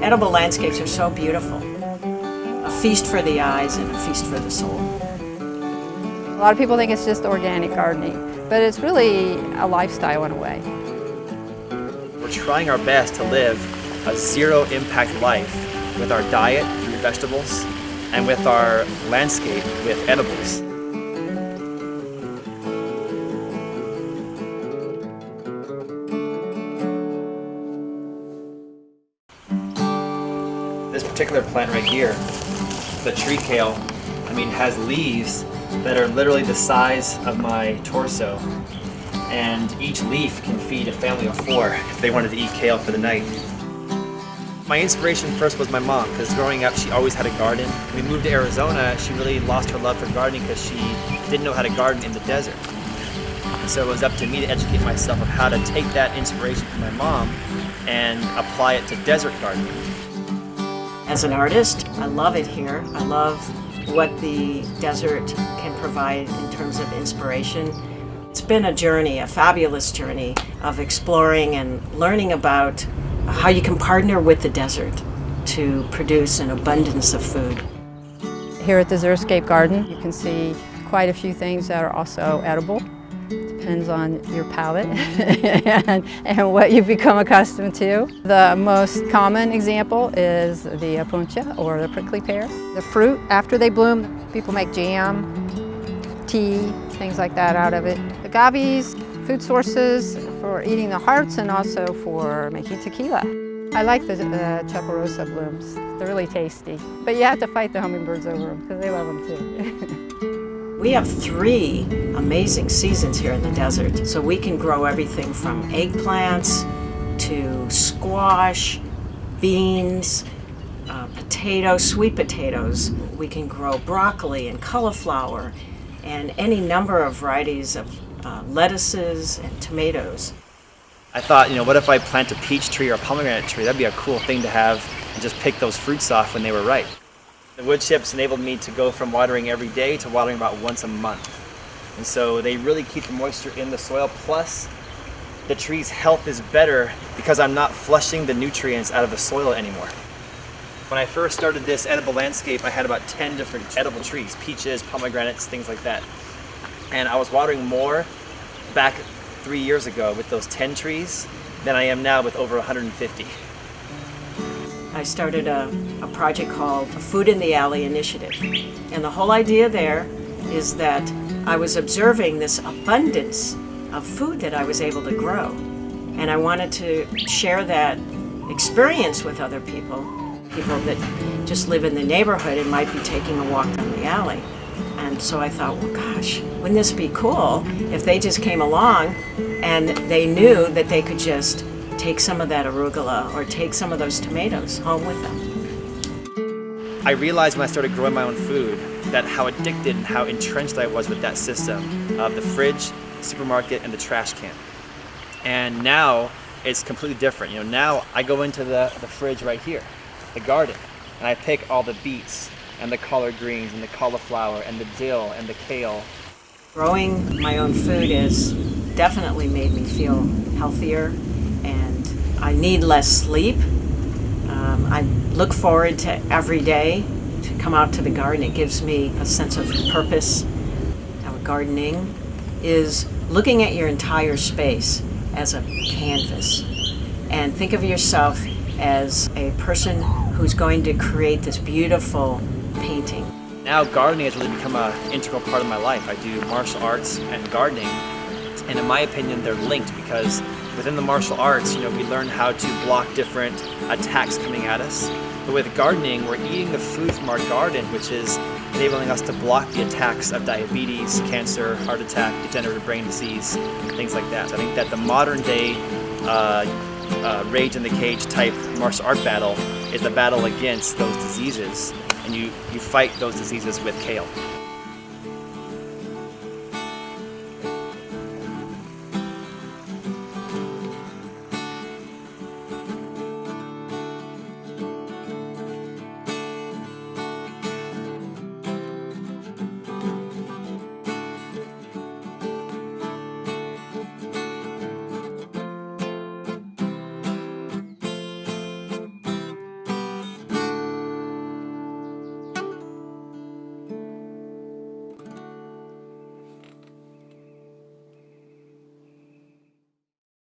Edible landscapes are so beautiful. A feast for the eyes and a feast for the soul. A lot of people think it's just organic gardening, but it's really a lifestyle in a way. We're trying our best to live a zero-impact life with our diet, fruit, vegetables, and with our landscape with edibles. This particular plant right here, the tree kale, has leaves that are literally the size of my torso, and each leaf can feed a family of 4 if they wanted to eat kale for the night. My inspiration first was my mom, because growing up she always had a garden. When we moved to Arizona, she really lost her love for gardening because she didn't know how to garden in the desert. And so it was up to me to educate myself of how to take that inspiration from my mom and apply it to desert gardening. As an artist, I love it here. I love what the desert can provide in terms of inspiration. It's been a journey, a fabulous journey of exploring and learning about how you can partner with the desert to produce an abundance of food. Here at the Xeriscape Garden, you can see quite a few things that are also edible. Depends on your palate and what you've become accustomed to. The most common example is the puncha, or the prickly pear. The fruit, after they bloom, people make jam, tea, things like that out of it. Agaves, food sources for eating the hearts and also for making tequila. I like the chaparosa blooms. They're really tasty. But you have to fight the hummingbirds over them because they love them too. We have 3 amazing seasons here in the desert, so we can grow everything from eggplants to squash, beans, potatoes, sweet potatoes. We can grow broccoli and cauliflower and any number of varieties of lettuces and tomatoes. I thought, what if I plant a peach tree or a pomegranate tree? That'd be a cool thing to have and just pick those fruits off when they were ripe. The wood chips enabled me to go from watering every day to watering about once a month. And so they really keep the moisture in the soil, plus the tree's health is better because I'm not flushing the nutrients out of the soil anymore. When I first started this edible landscape, I had about 10 different edible trees, peaches, pomegranates, things like that. And I was watering more back 3 years ago with those 10 trees than I am now with over 150. I started a project called Food in the Alley Initiative. And the whole idea there is that I was observing this abundance of food that I was able to grow. And I wanted to share that experience with other people that just live in the neighborhood and might be taking a walk down the alley. And so I thought, well, gosh, wouldn't this be cool if they just came along and they knew that they could just take some of that arugula or take some of those tomatoes home with them. I realized when I started growing my own food that how addicted and how entrenched I was with that system of the fridge, supermarket, and the trash can. And now it's completely different. Now I go into the fridge right here, the garden, and I pick all the beets and the collard greens and the cauliflower and the dill and the kale. Growing my own food has definitely made me feel healthier, and I need less sleep. I look forward to every day to come out to the garden. It gives me a sense of purpose. Gardening is looking at your entire space as a canvas, and think of yourself as a person who's going to create this beautiful painting. Now gardening has really become an integral part of my life. I do martial arts and gardening, and in my opinion they're linked because within the martial arts, we learn how to block different attacks coming at us. But with gardening, we're eating the food from our garden, which is enabling us to block the attacks of diabetes, cancer, heart attack, degenerative brain disease, things like that. So I think that the modern day Rage in the Cage type martial art battle is the battle against those diseases, and you fight those diseases with kale.